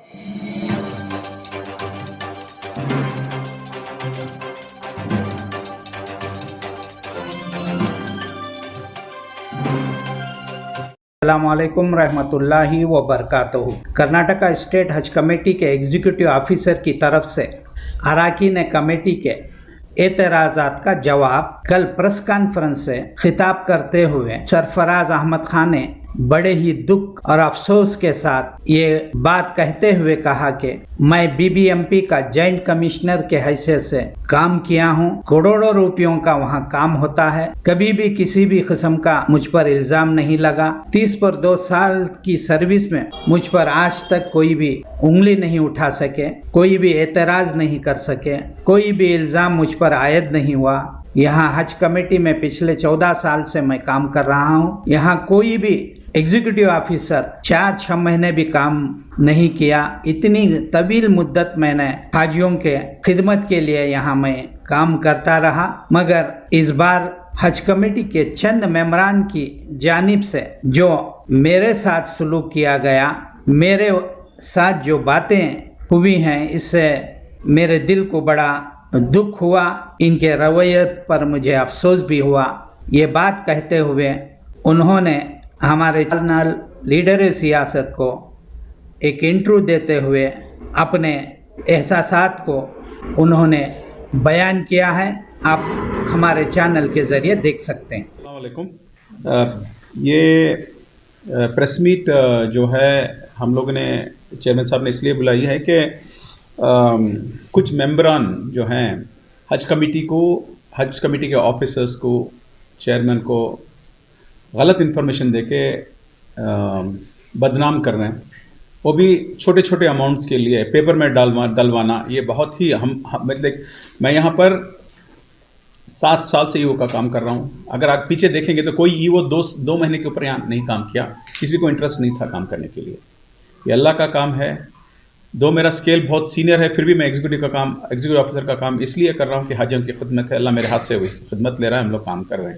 अस्सलामुअलैकुम रहमतुल्लाहि व बरकातहू। कर्नाटका स्टेट हज कमेटी के एग्जीक्यूटिव ऑफिसर की तरफ से अरकान कमेटी के एतराज़ात का जवाब कल प्रेस कॉन्फ्रेंस से खिताब करते हुए सरफराज अहमद खान ने बड़े ही दुख और अफसोस के साथ ये बात कहते हुए कहा कि मैं बीबीएमपी का जॉइंट कमिश्नर के हैसियत से काम किया हूँ। करोड़ों रुपयों का वहाँ काम होता है। कभी भी किसी भी किस्म का मुझ पर इल्जाम नहीं लगा। 30 पर 2 साल की सर्विस में मुझ पर आज तक कोई भी उंगली नहीं उठा सके, कोई भी एतराज नहीं कर सके, कोई भी इल्जाम मुझ पर आयद नहीं हुआ। यहाँ हज कमेटी में पिछले 14 साल से मैं काम कर रहा हूँ। यहाँ कोई भी एग्जीक्यूटिव ऑफिसर 4-6 महीने भी काम नहीं किया। इतनी तवील मुद्दत मैंने हाजियों के खिदमत के लिए यहाँ मैं काम करता रहा, मगर इस बार हज कमेटी के चंद मेंबरान की जानिब से जो मेरे साथ सलूक किया गया, मेरे साथ जो बातें हुई हैं, इससे मेरे दिल को बड़ा दुख हुआ। इनके रवैयत पर मुझे अफसोस भी हुआ। ये बात कहते हुए उन्होंने हमारे चैनल लीडर सियासत को एक इंटरव्यू देते हुए अपने एहसासात को उन्होंने बयान किया है। आप हमारे चैनल के ज़रिए देख सकते हैं। अस्सलाम वालेकुम। ये प्रेस मीट जो है हम लोगों ने चेयरमैन साहब ने इसलिए बुलाई है कि कुछ मेंबरान जो हैं हज कमेटी के ऑफिसर्स को, चेयरमैन को गलत इन्फॉर्मेशन देके बदनाम कर रहे हैं, वो भी छोटे छोटे अमाउंट्स के लिए पेपर में डलवाना। ये बहुत ही मतलब मैं यहाँ पर 7 साल से ईओ का काम कर रहा हूँ। अगर आप पीछे देखेंगे तो कोई ईओ 2 महीने के ऊपर यहाँ नहीं काम किया, किसी को इंटरेस्ट नहीं था काम करने के लिए। ये अल्लाह का काम है। दो मेरा स्केल बहुत सीनियर है, फिर भी मैं एग्जीक्यूटिव ऑफिसर का काम इसलिए कर रहा हूँ कि हाजियों की खिदमत है। अल्लाह मेरे हाथ से हुई खिदमत ले रहा है, हम लोग काम कर रहे हैं।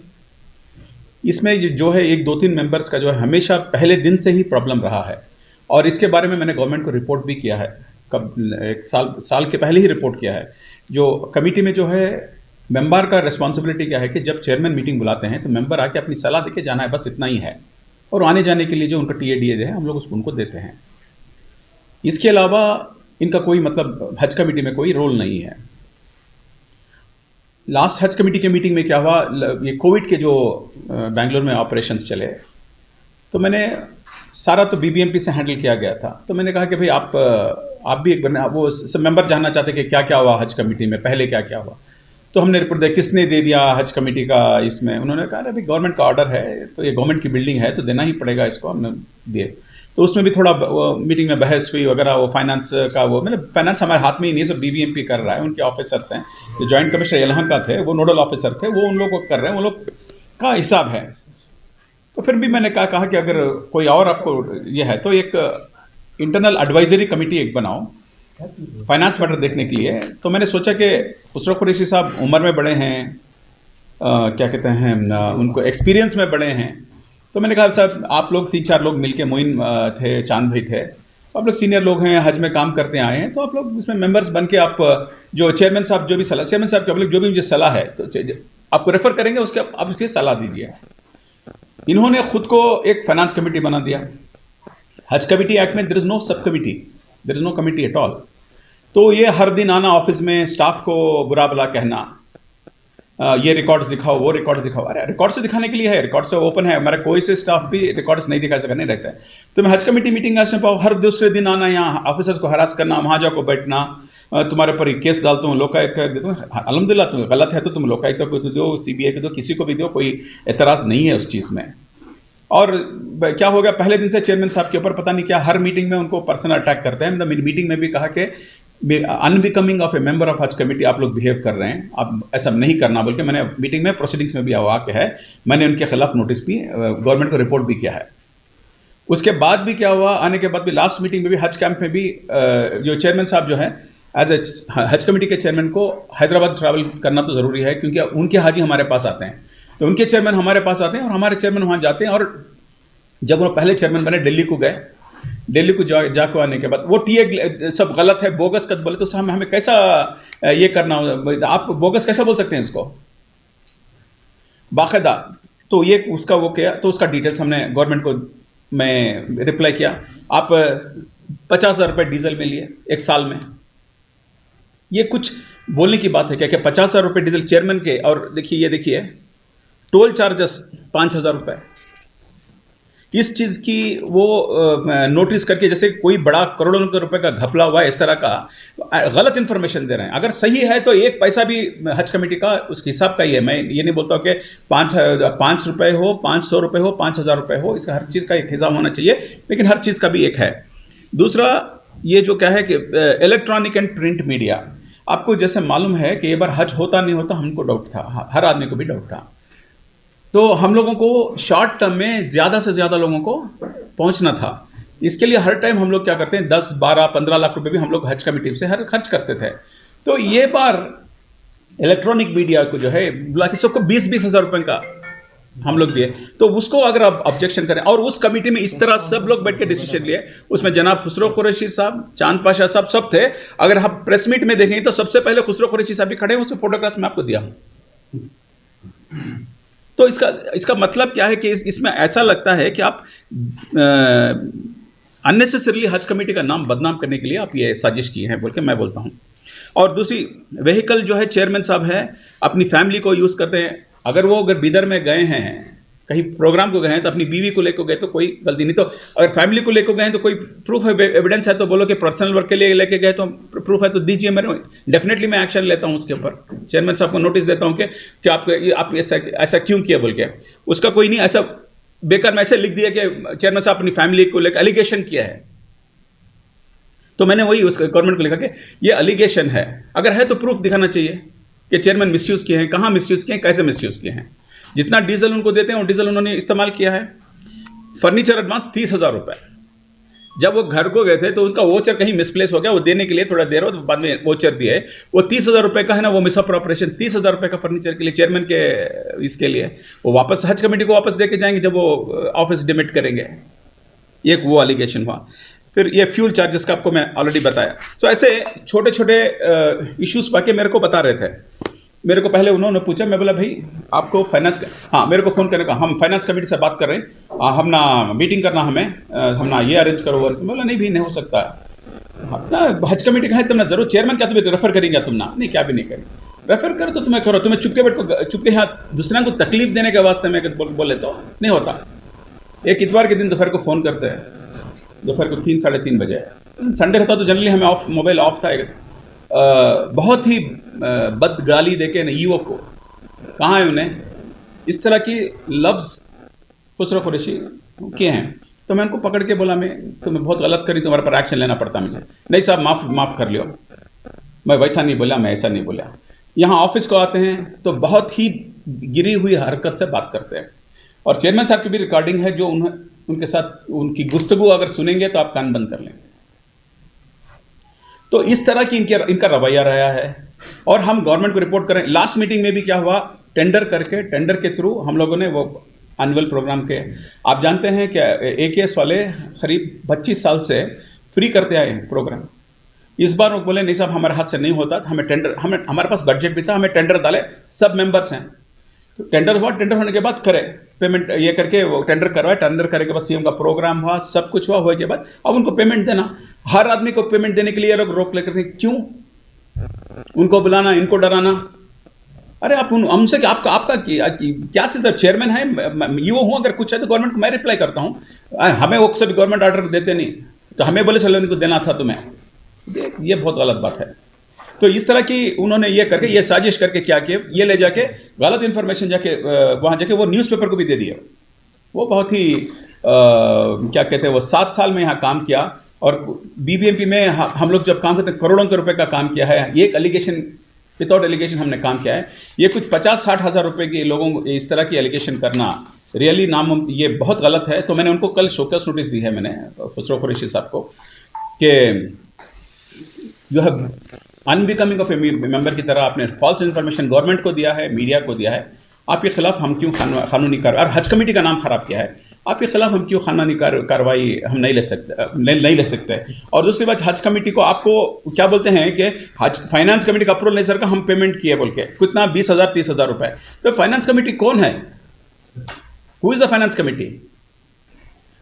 इसमें जो है 1-2-3 मेंबर्स का जो है हमेशा पहले दिन से ही प्रॉब्लम रहा है, और इसके बारे में मैंने गवर्नमेंट को रिपोर्ट भी किया है। कब 1 साल के पहले ही रिपोर्ट किया है। जो कमेटी में जो है मेंबर का रिस्पॉन्सिबिलिटी क्या है कि जब चेयरमैन मीटिंग बुलाते हैं तो मेंबर आके अपनी सलाह देके जाना है, बस इतना ही है। और आने जाने के लिए जो उनका टीएडीए है हम लोग उनको देते हैं। इसके अलावा इनका कोई मतलब हज कमेटी में कोई रोल नहीं है। लास्ट हज कमेटी के मीटिंग में क्या हुआ, ये कोविड के जो बेंगलोर में ऑपरेशंस चले, तो मैंने सारा तो बीबीएमपी से हैंडल किया गया था। तो मैंने कहा कि भाई आप भी एक बार वो सब मेंबर जानना चाहते कि क्या क्या हुआ हज कमेटी में, पहले क्या क्या हुआ। तो हमने रिपोर्ट दिया, किसने दे दिया हज कमेटी का इसमें। उन्होंने कहा अरे भाई गवर्नमेंट का ऑर्डर है, तो ये गवर्नमेंट की बिल्डिंग है तो देना ही पड़ेगा इसको। हमने दिए। तो उसमें भी थोड़ा मीटिंग में बहस हुई वगैरह। वो फाइनेंस का वो मतलब फाइनेंस हमारे हाथ में ही नहीं, सब बीबीएमपी कर रहा है। उनके ऑफिसर्स हैं जो जॉइंट कमिश्नर यलहंक का थे, वो नोडल ऑफिसर थे, वो उन लोगों को कर रहे हैं, वो लोग का हिसाब है। तो फिर भी मैंने कहा कि अगर कोई और आपको ये है तो एक इंटरनल एडवाइजरी कमेटी एक बनाओ फाइनेंस मैटर देखने के लिए। तो मैंने सोचा कि खुसरो कुरैशी साहब उम्र में बड़े हैं, क्या कहते हैं, उनको एक्सपीरियंस में बड़े हैं। तो मैंने कहा साहब आप लोग 3-4 लोग मिलके, मोइन थे, चांद भाई थे, आप लोग सीनियर लोग हैं, हज में काम करते आए हैं, तो आप लोग इसमें मेंबर्स बन के आप जो चेयरमैन साहब जो भी सलाह, चेयरमैन साहब के जो भी मुझे सलाह है तो आपको रेफर करेंगे, उसके आप उसकी सलाह दीजिए। इन्होंने खुद को एक फाइनेंस कमेटी बना दिया। हज कमेटी एक्ट में there is no sub committee, there is no committee at all. तो ये हर दिन आना ऑफिस में, स्टाफ को बुरा भला कहना, ये रिकॉर्ड्स दिखाओ, वो रिकॉर्ड्स दिखाओ। अरे रिकॉर्ड से दिखाने के लिए है, रिकॉर्ड से ओपन है, हमारा कोई से स्टाफ भी रिकॉर्ड्स नहीं दिखा सकता, नहीं रहता है। तो मैं हज कमेटी मीटिंग हर दूसरे दिन आना, यहाँ ऑफिसर्स को हरास करना, वहाँ जाकर बैठना, तुम्हारे ऊपर केस डालता हूँ, लोकायुक्त देता हूँ। अल्हम्दुलिल्लाह तुम गलत है तो तुम लोकायुक्त को दो, सीबीआई को दो, किसी को भी दो, कोई एतराज़ नहीं है उस चीज़ में। और क्या हो गया, पहले दिन से चेयरमैन साहब के ऊपर पता नहीं क्या हर मीटिंग में उनको पर्सनल अटैक करते हैं। मतलब मीटिंग में भी कहा कि unbecoming of A member of हज कमेटी आप लोग बिहेव कर रहे हैं, आप ऐसा नहीं करना। बल्कि मैंने मीटिंग में प्रोसीडिंग्स में भी हुआ के है, मैंने उनके खिलाफ नोटिस भी गवर्नमेंट को रिपोर्ट भी किया है। उसके बाद भी क्या हुआ, आने के बाद भी लास्ट मीटिंग में भी हज कैंप में भी जो चेयरमैन साहब जो है एज ए हज कमेटी के चेयरमैन को हैदराबाद ट्रैवल करना तो ज़रूरी है, क्योंकि उनके हाजी हमारे पास आते हैं, तो उनके चेयरमैन हमारे पास आते हैं और हमारे चेयरमैन वहाँ जाते हैं। और जब वो पहले चेयरमैन बने दिल्ली को गए, दिल्ली को जाको आने के बाद वो टीए सब गलत है, बोगस कद बोले, तो हमें कैसा ये करना, आप बोगस कैसा बोल सकते हैं इसको बाकायदा। तो ये उसका वो किया, तो उसका डिटेल्स हमने गवर्नमेंट को मैं रिप्लाई किया, आप 50,000 रुपये डीजल में लिए एक साल में। ये कुछ बोलने की बात है क्या? 50,000 रुपये डीजल चेयरमैन के, और देखिए ये देखिए टोल चार्जेस 5,000 रुपये, इस चीज़ की वो नोटिस करके, जैसे कोई बड़ा करोड़ों रुपए का घपला हुआ है इस तरह का गलत इंफॉर्मेशन दे रहे हैं। अगर सही है तो एक पैसा भी हज कमेटी का उस हिसाब का ही है। मैं ये नहीं बोलता हूँ कि 5 रुपये हो, 500 रुपये हो, 5,000 रुपये हो, इसका हर चीज़ का एक हिसाब होना चाहिए, लेकिन हर चीज़ का भी एक है। दूसरा ये जो क्या है कि इलेक्ट्रॉनिक एंड प्रिंट मीडिया, आपको जैसे मालूम है कि ये बार हज होता नहीं होता, हमको डाउट था, हर आदमी को भी डाउट था। तो हम लोगों को शॉर्ट टर्म में ज़्यादा से ज़्यादा लोगों को पहुंचना था। इसके लिए हर टाइम हम लोग क्या करते हैं, 10, 12, 15 लाख रुपए भी हम लोग हज कमेटी से हर खर्च करते थे। तो ये बार इलेक्ट्रॉनिक मीडिया को जो है बुला के सबको 20-20 हज़ार रुपये का हम लोग दिए। तो उसको अगर आप ऑब्जेक्शन करें, और उस कमेटी में इस तरह सब लोग बैठ के डिसीजन लिए, उसमें जनाब खुसरो कुरैशी साहब, चांद पाशा साहब सब थे। अगर आप प्रेस मीट में देखेंगे तो सबसे पहले खुसरो कुरैशी साहब भी खड़े हैं, उसके फोटोग्राफ्स में आपको दिया हूँ। तो इसका मतलब क्या है कि इसमें ऐसा लगता है कि आप अननेसेसरीली हज कमेटी का नाम बदनाम करने के लिए आप ये साजिश की है बोल के मैं बोलता हूँ। और दूसरी, व्हीकल जो है चेयरमैन साहब है अपनी फैमिली को यूज़ करते हैं। अगर बिदर में गए हैं, कहीं प्रोग्राम को गए हैं, तो अपनी बीवी को लेकर गए तो कोई गलती नहीं। तो अगर फैमिली को लेकर गए हैं तो कोई प्रूफ है, एविडेंस है तो बोलो कि पर्सनल वर्क के लिए लेके गए तो प्रूफ है तो दीजिए, मेरे डेफिनेटली मैं एक्शन लेता हूं उसके ऊपर। चेयरमैन साहब को नोटिस देता हूं कि आप ऐसा क्यों किया बोल के। उसका कोई नहीं, ऐसा बेकार में ऐसे लिख दिया कि चेयरमैन साहब अपनी फैमिली को लेकर एलिगेशन किया है। तो मैंने वही उस गवर्नमेंट को लिखा कि ये एलिगेशन है, अगर है तो प्रूफ दिखाना चाहिए कि चेयरमैन मिसयूज़ किए हैं, कहाँ मिसयूज़ किए हैं, कैसे मिसयूज़ किए हैं। जितना डीजल उनको देते हैं वो डीजल उन्होंने इस्तेमाल किया है। फर्नीचर एडवांस 30,000 रुपये, जब वो घर को गए थे तो उसका वोचर कहीं मिसप्लेस हो गया, वो देने के लिए थोड़ा देर हो तो बाद में वोचर दिया है। वो 30,000 रुपये का है ना, वो मिसअप्रोप्रिएशन 30,000 रुपये का फर्नीचर के लिए चेयरमैन के इसके लिए वो वापस हज कमेटी को वापस दे के जाएंगे जब वो ऑफिस डिमिट करेंगे। एक वो एलिगेशन हुआ। फिर ये फ्यूल चार्जेस का आपको मैं ऑलरेडी बताया। तो ऐसे छोटे छोटे इश्यूज बाकी मेरे को बता रहे थे। मेरे को पहले उन्होंने पूछा, मैं बोला भाई आपको फाइनेंस, हाँ मेरे को फ़ोन करने का, हम फाइनेंस कमेटी से बात कर रहे हैं, हम ना मीटिंग करना, हम ना ये अरेंज करो। मैं बोला नहीं भी नहीं हो सकता, अपना हज कमेटी का है, तुम ना जरूर चेयरमैन क्या तुम्हें रेफर करेंगे, तुम ना नहीं क्या भी नहीं करेंगे, रेफर करो तो तुम्हें करो, तुम्हें चुपके बैठ चुपके यहाँ दूसरे को तकलीफ देने के वास्ते में बोले तो नहीं होता। एक इतवार के दिन दोपहर को फ़ोन करते हैं, दोपहर को 3, 3:30 बजे, संडे रहता तो जनरली हमें मोबाइल ऑफ था। बहुत ही बदगाली देके ना ईओ को, कहाँ है उन्हें इस तरह की लफ्ज़ खुसरो कुरैशी किए हैं। तो मैं उनको पकड़ के बोला, मैं तुम्हें बहुत गलत करी, तुम्हारे पर एक्शन लेना पड़ता मुझे। नहीं साहब माफ़ कर लियो, मैं वैसा नहीं बोला, मैं ऐसा नहीं बोला। यहाँ ऑफिस को आते हैं तो बहुत ही गिरी हुई हरकत से बात करते हैं। और चेयरमैन साहब की भी रिकॉर्डिंग है, जो उनके साथ उनकी गुफ्तगू अगर सुनेंगे तो आप कान बंद कर लेंगे। तो इस तरह की इनका रवैया रहा है। और हम गवर्नमेंट को रिपोर्ट करें। लास्ट मीटिंग में भी क्या हुआ, टेंडर के थ्रू हम लोगों ने वो एनुअल प्रोग्राम के, आप जानते हैं कि AKS वाले करीब 25 साल से फ्री करते आए हैं प्रोग्राम। इस बार वो बोले नहीं साहब हमारे हाथ से नहीं होता, हमें टेंडर, हमारे पास बजट भी था, हमें टेंडर डाले, सब मेंबर्स हैं। तो टेंडर हुआ, टेंडर होने के बाद करे पेमेंट, ये करके वो टेंडर करवाए, टेंडर करने के बाद CM का प्रोग्राम हुआ, सब कुछ हुआ के बाद अब उनको पेमेंट देना। हर आदमी को पेमेंट देने के लिए लोग रोक लेकर के, क्यों उनको बुलाना, इनको डराना? अरे आप हमसे आपका क्या सिर्फ चेयरमैन है, ये वो हूँ, अगर कुछ है तो गवर्नमेंट को मैं रिप्लाई करता हूँ। हमें वो सभी गवर्नमेंट ऑर्डर देते नहीं, तो हमें बोले चलो इनको देना था तुम्हें, ये बहुत गलत बात है। तो इस तरह की उन्होंने ये करके, ये साजिश करके क्या किया, ये ले जाके गलत इन्फॉर्मेशन जाके वहाँ जाके वो न्यूज़पेपर को भी दे दिया। वो बहुत ही क्या कहते हैं, वो 7 साल में यहाँ काम किया। और BBMP में हम लोग जब काम करते हैं, करोड़ों के रुपए का काम किया है। ये एक एलिगेशन, विदाउट एलिगेशन हमने काम किया है। ये कुछ 50-60 हज़ार रुपये के लोगों को इस तरह की एलिगेशन करना रियली ये बहुत गलत है। तो मैंने उनको कल शोकस नोटिस दी है, मैंने खुसरो कुरैशी साहब को, कि you have unbecoming of A member की तरह आपने फॉल्स इन्फॉर्मेशन गवर्नमेंट को दिया है, मीडिया को दिया है। आपके खिलाफ हम क्यों कानूनी कार्रवाई, और हज कमेटी का नाम खराब किया है, आपके खिलाफ हम क्यों कानूनी कार्रवाई हम नहीं ले सकते। और दूसरी बात, हज कमेटी को आपको क्या बोलते हैं कि हज फाइनेंस कमेटी का अप्रूवल नहीं सर का हम पेमेंट किए बोल के, कितना 20,000 30,000 रुपए। तो फाइनेंस कमेटी कौन है? Who is the finance committee?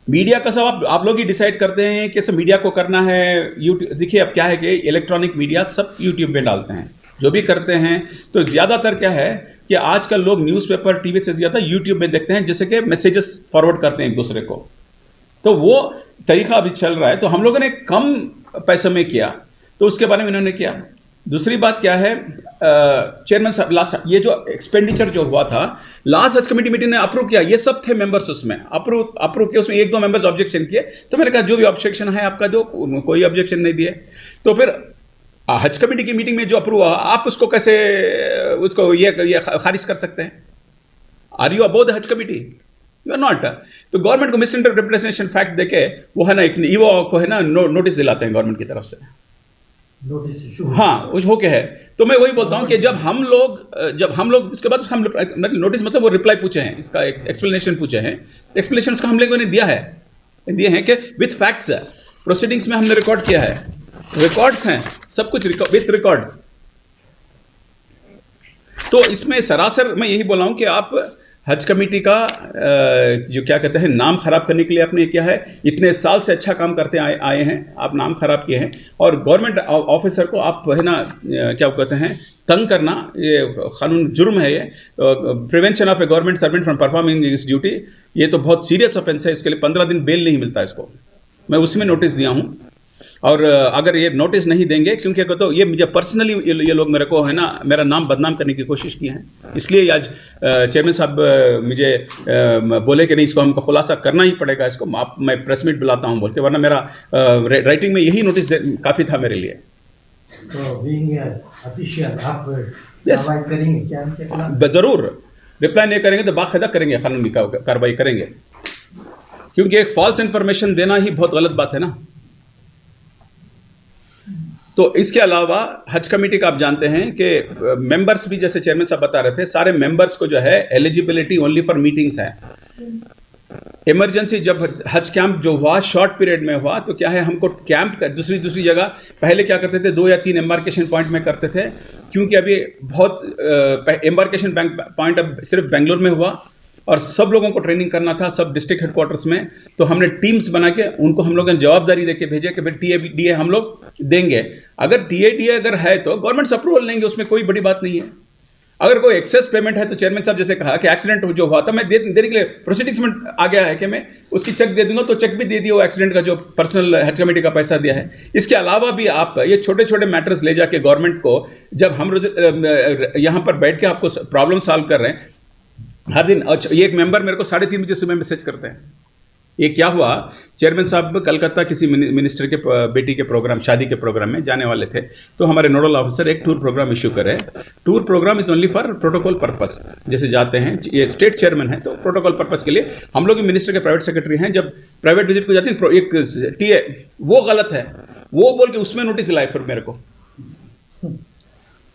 Media का सब आप लोग ही डिसाइड करते हैं कि सब मीडिया को करना है। यूट्यूब देखिए, अब क्या है कि इलेक्ट्रॉनिक मीडिया सब यूट्यूब पे डालते हैं, जो भी करते हैं। तो ज़्यादातर क्या है कि आजकल लोग न्यूज़पेपर टीवी से ज़्यादा यूट्यूब में देखते हैं, जैसे कि मैसेजेस फॉरवर्ड करते हैं एक दूसरे को। तो वो तरीका अभी चल रहा है। तो हम लोगों ने कम पैसे में किया, तो उसके बारे में इन्होंने किया। दूसरी बात क्या है, चेयरमैन साहब लास्ट ये जो एक्सपेंडिचर जो हुआ था, लास्ट हज कमेटी मीटिंग ने अप्रूव किया, ये सब थे मेंबर्स उसमें, अप्रूव किया। उसमें 1-2 मेंबर्स ऑब्जेक्शन किए, तो मैंने कहा जो भी ऑब्जेक्शन है आपका, जो कोई ऑब्जेक्शन नहीं दिए। तो फिर हज कमेटी की मीटिंग में जो अप्रूव हुआ, आप उसको कैसे उसको ये खारिज कर सकते हैं? Are you about the Haj committee? You are not. तो गवर्नमेंट को मिस इंटरप्रिटेशन फैक्ट देके वो है ना, एक ईवो को है ना नोटिस दिलाते हैं गवर्नमेंट की तरफ से, हाँ कुछ हो के है। तो मैं वही बोलता हूँ कि जब हम लोग उसके बाद हम नोटिस मतलब वो रिप्लाई पूछे हैं, इसका एक एक्सप्लेनेशन पूछे हैं, एक्सप्लेनेशन उसका हम लोगों ने दिए हैं कि विथ फैक्ट्स है, प्रोसीडिंग्स में हमने रिकॉर्ड किया है, रिकॉर्ड्स हैं, सब कुछ विथ रिकॉर्ड्स। तो इसमें सरासर मैं यही बोला हूं कि आप हज कमेटी का जो क्या कहते हैं नाम खराब करने के लिए आपने किया है, इतने साल से अच्छा काम करते आए हैं, आप नाम खराब किए हैं। और गवर्नमेंट ऑफिसर को आप है ना क्या कहते हैं तंग करना, ये कानून जुर्म है। ये prevention of A government servant from performing his duty, ये तो बहुत सीरियस ऑफेंस है। इसके लिए 15 दिन बेल नहीं मिलता इसको। मैं उसी में नोटिस दिया हूँ। और अगर ये नोटिस नहीं देंगे, क्योंकि तो ये मुझे पर्सनली ये लोग मेरे को है ना मेरा नाम बदनाम करने की कोशिश की है, इसलिए आज चेयरमैन साहब मुझे बोले कि नहीं इसको हमको खुलासा करना ही पड़ेगा, इसको मैं प्रेस मीट बुलाता हूँ बोल के, वरना मेरा राइटिंग में यही नोटिस काफ़ी था मेरे लिए। तो बीइंग ऑफिशियल आप Yes. कार्रवाई करेंगे क्या इनके खिलाफ? ज़रूर रिप्लाई नहीं करेंगे तो बाकायदा करेंगे, कानूनी कार्रवाई करेंगे, क्योंकि एक फॉल्स इन्फॉर्मेशन देना ही बहुत गलत बात है ना। तो इसके अलावा हज कमेटी का आप जानते हैं कि मेंबर्स भी, जैसे चेयरमैन साहब बता रहे थे, सारे मेंबर्स को जो है एलिजिबिलिटी ओनली फॉर मीटिंग्स है। इमरजेंसी जब हज कैंप जो हुआ शॉर्ट पीरियड में हुआ, तो क्या है हमको कैंप दूसरी जगह पहले क्या करते थे 2 या 3 एम्बार्केशन पॉइंट में करते थे, क्योंकि अभी बहुत एम्बार्केशन पॉइंट अब सिर्फ बेंगलोर में हुआ और सब लोगों को ट्रेनिंग करना था, सब डिस्ट्रिक्ट हेडक्वार्टर्स में। तो हमने टीम्स बना के उनको हम लोगों ने जवाबदारी देके भेजे कि भाई टीए हम लोग देंगे। अगर टीए अगर है तो गवर्नमेंट से अप्रूवल लेंगे, उसमें कोई बड़ी बात नहीं है। अगर कोई एक्सेस पेमेंट है तो चेयरमैन साहब जैसे कहा कि एक्सीडेंट जो हुआ था मैं देने के लिए प्रोसीडिंग्स में आ गया है कि मैं उसकी चेक दे दूंगा, तो चेक भी दे दिया वो एक्सीडेंट का जो पर्सनल हज कमेटी का पैसा दिया है। इसके अलावा भी आप ये छोटे छोटे मैटर्स ले जाके गवर्नमेंट को, जब हम यहाँ पर बैठ के आपको प्रॉब्लम सॉल्व कर रहे हैं हर दिन। अच्छा, ये एक मेंबर मेरे को 3:30 बजे सुबह मैसेज करते हैं, ये क्या हुआ, चेयरमैन साहब कलकत्ता किसी मिनिस्टर के बेटी के प्रोग्राम, शादी के प्रोग्राम में जाने वाले थे, तो हमारे नोडल ऑफिसर एक टूर प्रोग्राम इशू करे। Tour program is only for protocol purpose, जैसे जाते हैं, ये स्टेट चेयरमैन है तो प्रोटोकॉल पर्पस के लिए हम लोग मिनिस्टर के प्राइवेट सेक्रेटरी हैं, जब प्राइवेट विजिट को जाते हैं एक टीए वो गलत है वो बोल के उसमें नोटिस दिलाए फिर मेरे को।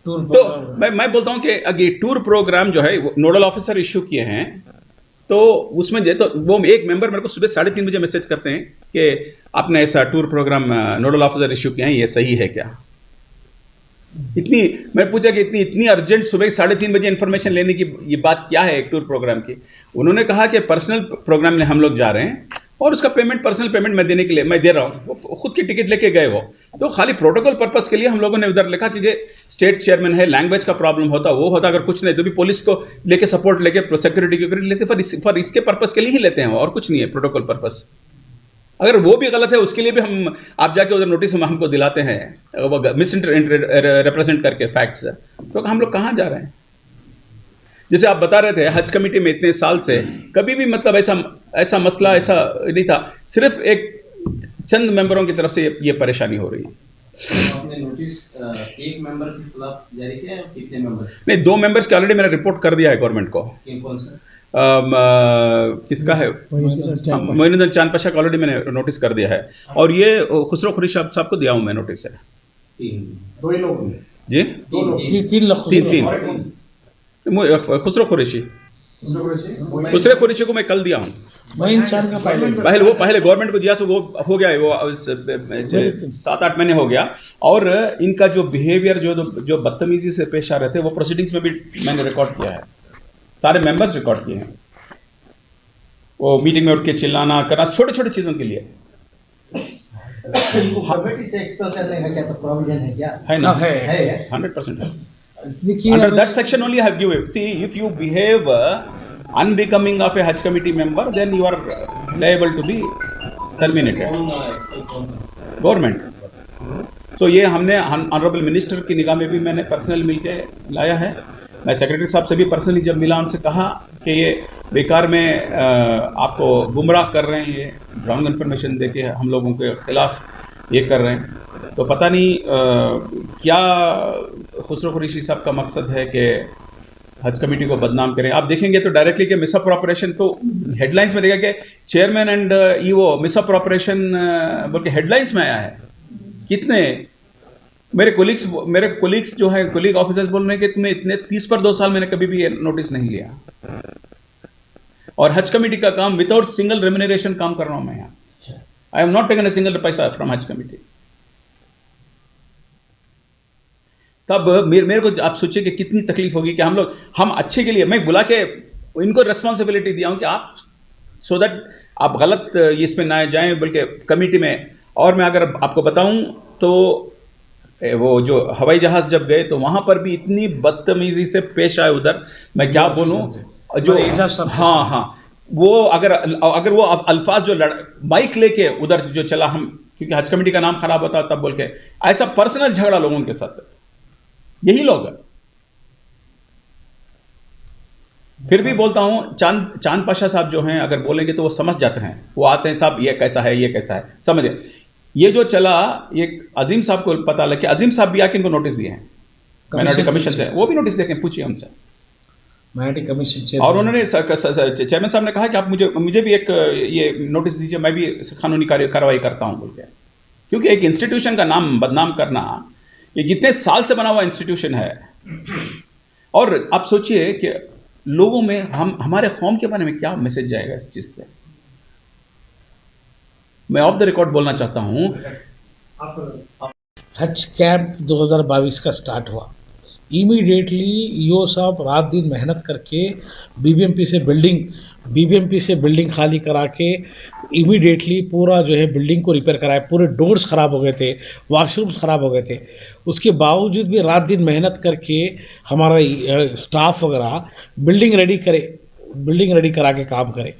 तो मैं बोलता हूं कि अगर टूर प्रोग्राम जो है नोडल ऑफिसर इशू किए हैं, तो उसमें तो वो एक मेंबर मेरे को सुबह 3:30 बजे मैसेज करते हैं कि आपने ऐसा tour program nodal officer issue किया है, ये सही है क्या? इतनी मैं पूछा कि इतनी अर्जेंट सुबह 3:30 बजे इंफॉर्मेशन लेने की ये बात क्या है एक टूर प्रोग्राम की? उन्होंने कहा कि पर्सनल प्रोग्राम में हम लोग जा रहे हैं और उसका पर्सनल पेमेंट मैं देने के लिए मैं दे रहा हूँ, वो खुद की टिकट लेके गए वो। तो खाली प्रोटोकॉल पर्पस के लिए हम लोगों ने उधर लिखा कि स्टेट चेयरमैन है, लैंग्वेज का प्रॉब्लम होता वो होता, अगर कुछ नहीं तो भी पुलिस को लेके सपोर्ट लेके सिक्योरिटी लेते, पर इसके पर्पस के लिए ही लेते हैं और कुछ नहीं है प्रोटोकॉल पर्पस। अगर वो भी गलत है उसके लिए भी हम आप जाके उधर नोटिस हमको दिलाते हैं वो मिस रिप्रेजेंट करके फैक्ट्स, तो हम लोग कहाँ जा रहे हैं? जैसे आप बता रहे थे हज कमेटी में इतने साल से कभी भी मतलब ऐसा मसला ऐसा नहीं था, सिर्फ एक चंद मेंबरों की तरफ से ये परेशानी हो रही है। आपने नोटिस एक मेंबर के खिलाफ जारी किया है, कितने मेंबर? नहीं, 2 मेंबर्स के ऑलरेडी मैंने रिपोर्ट कर दिया है गवर्नमेंट को। कौन सा? किसका है? मोइनुद्दीन चांद पाशा का ऑलरेडी मैंने नोटिस कर दिया है, और ये खुसरो खुरी साहब को दिया हूँ मैं नोटिस है। 3 2 ही लोग जी 3 लोग 3 खुसरो कुरैशी को मैं कल दिया हूँ। मोइन चांद का पहले गवर्नमेंट को दिया, सो वो हो गया है, वो 7-8 महीने हो गया। और इनका जो बिहेवियर जो बदतमीजी से पेश आ रहे थे, वो प्रोसीडिंग्स में भी मैंने रिकॉर्ड किया है, सारे मेंबर्स रिकॉर्ड किए हैं। वो मीटिंग में उठ के चिल्लाना करना, छोटे छोटे चीज़ों के लिए कमेटी से एक्सपेल करने का क्या तो प्रोविजन है क्या? है ना, है 100% है। देखिए Under that section only I have given. See, if you behave unbecoming of a Hajj committee member, then you are liable to be terminated. कौन एक्सेल कौन है? गवर्नमेंट। सो ये हमने ऑनरेबल मिनिस्टर की निगाह में भी मैंने पर्सनल मिलके लाया है। मैं सेक्रेटरी साहब से भी पर्सनली जब मिला, उनसे कहा कि ये बेकार में आपको गुमराह कर रहे हैं, ये रॉन्ग इन्फॉर्मेशन देके हम लोगों के खिलाफ ये कर रहे हैं। तो पता नहीं क्या खुसरो कुरैशी साहब का मकसद है कि हज कमेटी को बदनाम करें। आप देखेंगे तो डायरेक्टली कि मिसअप्रोप्रिएशन, तो हेडलाइंस में देखा कि चेयरमैन एंड ईओ मिसअप्रोप्रिएशन बोल के हेडलाइंस में आया है। कितने मेरे कोलीग्स जो है, कोलीग ऑफिसर्स बोल रहे हैं कि तुम्हें इतने 30 पर 2 साल मैंने कभी भी नोटिस नहीं लिया। और हज कमेटी का काम विदाउट सिंगल रेम्यूनरेशन काम कर रहा हूं मैं यहाँ। I have not taken a single पैसा फ्रॉम हज कमेटी। तब मेरे को आप सोचिए कि कितनी तकलीफ होगी कि हम अच्छे के लिए, मैं बुला के इनको रिस्पॉन्सिबिलिटी दिया हूं कि आप सो दैट आप गलत इसमें ना जाएं, बल्कि कमेटी में। और मैं अगर आपको बताऊं तो वो जो हवाई जहाज़ जब गए तो वहाँ पर भी इतनी बदतमीज़ी से पेश आए उधर, मैं क्या बोलूँ। जो हाँ वो अगर वो अल्फाज जो बाइक लेके उधर जो चला, हम क्योंकि हज कमेटी का नाम खराब होता तब बोल के ऐसा पर्सनल झगड़ा लोगों के साथ, यही लोग। फिर भी बोलता हूँ, चांद पाशा साहब जो हैं अगर बोलेंगे तो वो समझ जाते हैं, वो आते हैं साहब ये कैसा है, ये कैसा है, समझे। ये जो चला, ये अजीम साहब को पता लग कि अजीम साहब भी आके इनको नोटिस दिए हैं माइनॉरिटी कमीशन से, वो भी नोटिस देके पूछिए उनसे माइनॉरिटी कमीशन। और उन्होंने चेयरमैन साहब ने कहा कि आप मुझे भी एक ये नोटिस दीजिए, मैं भी कानूनी कार्रवाई करता हूँ बोल के। क्योंकि एक इंस्टीट्यूशन का नाम बदनाम करना, ये कितने साल से बना हुआ इंस्टीट्यूशन है। और आप सोचिए कि लोगों में हमारे कौम के बारे में क्या मैसेज जाएगा इस चीज़ से। मैं ऑफ द रिकॉर्ड बोलना चाहता हूँ, हज कैंप 2022 का स्टार्ट हुआ। इमीडिएटली ईओ साहब रात दिन मेहनत करके बीबीएमपी से बिल्डिंग खाली करा के इमीडिएटली पूरा जो है बिल्डिंग को रिपेयर कराया। पूरे डोर्स ख़राब हो गए थे, वॉशरूम्स ख़राब हो गए थे। उसके बावजूद भी रात दिन मेहनत करके हमारा स्टाफ वगैरह बिल्डिंग रेडी करा के काम करे।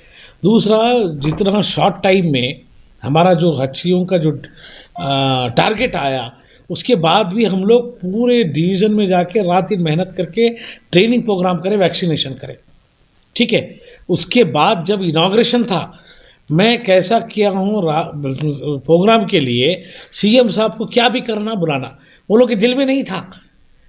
दूसरा, जितना शॉर्ट टाइम में हमारा जो हज्जियों का जो टारगेट आया, उसके बाद भी हम लोग पूरे डिवीज़न में जाके रात दिन मेहनत करके ट्रेनिंग प्रोग्राम करें, वैक्सीनेशन करें, ठीक है। उसके बाद जब इनाग्रेशन था, मैं कैसा किया हूँ प्रोग्राम के लिए, सीएम साहब को क्या भी करना बुलाना, वो लोग के दिल में नहीं था।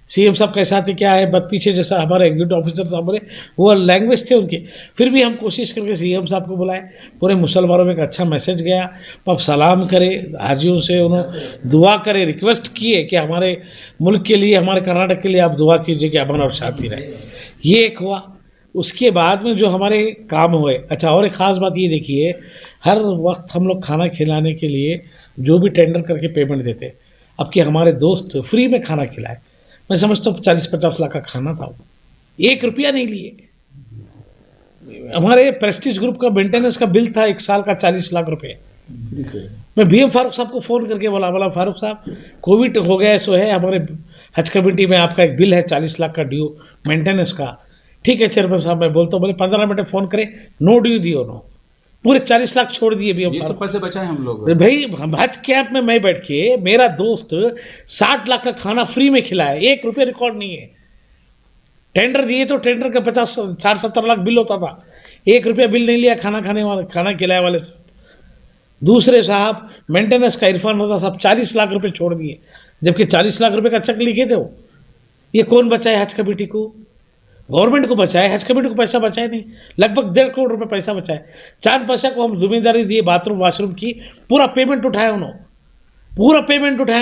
सीएम साहब कैसा थे, क्या है, बद पीछे जैसा हमारे एग्जीक्यूटिव ऑफिसर साहब बोले, वो लैंग्वेज थे उनके। फिर भी हम कोशिश करके सीएम साहब को बुलाए, पूरे मुसलमानों में एक अच्छा मैसेज गया। आप सलाम करें हाजियों से, उन्होंने दुआ करे, रिक्वेस्ट किए कि हमारे मुल्क के लिए, हमारे कर्नाटक के लिए आप दुआ कीजिए कि अमन और शांति रहे। ये एक हुआ। उसके बाद में जो हमारे काम हुए, अच्छा, और एक ख़ास बात ये देखिए, हर वक्त हम लोग खाना खिलाने के लिए जो भी टेंडर करके पेमेंट देते, अब कि हमारे दोस्त फ्री में खाना खिलाए। मैं समझता हूँ 40-50 लाख का खाना था, 1 रुपया नहीं लिए। हमारे प्रेस्टीज ग्रुप का मेंटेनेंस का बिल था 1 साल का 40 लाख रुपए। मैं बीएम फारूक साहब को फ़ोन करके बोला फारूक साहब, कोविड हो गया सो है, हमारे हज कमेटी में आपका एक बिल है 40 लाख का ड्यू मेंटेनेंस का। ठीक है चेयरमैन साहब, मैं बोलता हूँ, बोले 15 मिनट में फ़ोन करें, नो ड्यू दियो, नो, पूरे 40 लाख छोड़ दिए। भी सब पैसे बचाए हम लोग भाई। हज कैंप में मैं बैठ के, मेरा दोस्त 60 लाख का खाना फ्री में खिलाया, 1 रुपये रिकॉर्ड नहीं है। टेंडर दिए तो टेंडर का 50-60-70 लाख बिल होता था, 1 रुपया बिल नहीं लिया खाना खिलाए वाले साहब। दूसरे साहब मेंटेनेंस का इरफान रजा साहब 40 लाख रुपए छोड़ दिए, जबकि 40 लाख रुपए का चेक लिखे थे वो। ये कौन बचाए हज कमेटी को? गवर्नमेंट को बचाए, हज कमेटी को पैसा बचाए नहीं। लगभग 1.5 करोड़ रुपए पैसा बचाए। चांद पाशा को हम जिम्मेदारी दिए बाथरूम वाशरूम की, पूरा पेमेंट उठाया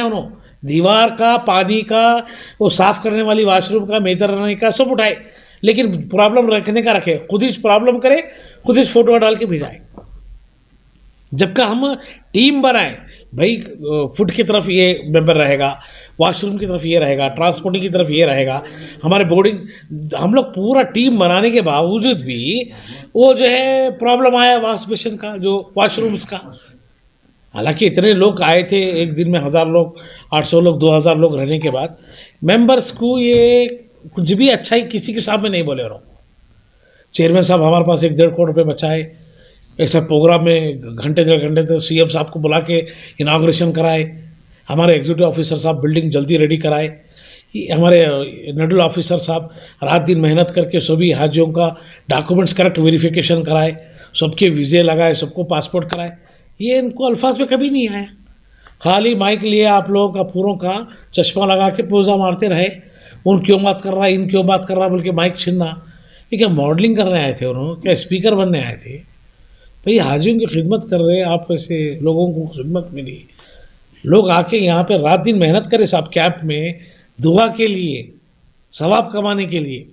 उन्होंने, दीवार का, पानी का, वो साफ़ करने वाली वाशरूम का, मेदर रहने का, सब उठाए। लेकिन प्रॉब्लम रखने का रखे, खुद ही प्रॉब्लम करे, खुद ही फोटो डाल के भिजाए। जबकि हम टीम बनाएं, भाई फूड की तरफ ये मेंबर रहेगा, वॉशरूम की तरफ ये रहेगा, ट्रांसपोर्टिंग की तरफ ये रहेगा, हमारे बोर्डिंग, हम लोग पूरा टीम बनाने के बावजूद भी वो जो है प्रॉब्लम आया वॉश बेसिन का, जो वॉशरूम्स का। हालांकि इतने लोग आए थे एक दिन में, 1000 लोग, 800 लोग, 2000 लोग रहने के बाद मेंबर्स को ये कुछ भी अच्छा ही किसी के सामने नहीं बोले रहो। चेयरमैन साहब हमारे पास 1-1.5 करोड़ रुपये बचाए, ऐसा प्रोग्राम में घंटे 1.5 घंटे तक सीएम साहब को बुला के इनाग्रेशन कराए, हमारे एग्जीक्यूटिव ऑफिसर साहब बिल्डिंग जल्दी रेडी कराए, हमारे नोडल ऑफिसर साहब रात दिन मेहनत करके सभी हाजियों का डॉक्यूमेंट्स करेक्ट वेरिफिकेशन कराए, सबके वीज़े लगाए, सबको पासपोर्ट कराए। ये इनको अल्फाज में कभी नहीं आया। खाली माइक लिए आप लोगों का पूरों का चश्मा लगा के पूजा मारते रहे, उन क्यों बात कर रहा है, इन क्यों बात कर रहा है बोल के माइक छीनना। ये क्या मॉडलिंग करने आए थे उन्होंने, क्या स्पीकर बनने आए थे? भाई हाजियों की खिदमत कर रहे आप, ऐसे लोगों को खिदमत मिली। लोग आके यहाँ पे रात दिन मेहनत करें साहब कैंप में, दुआ के लिए, सवाब कमाने के लिए।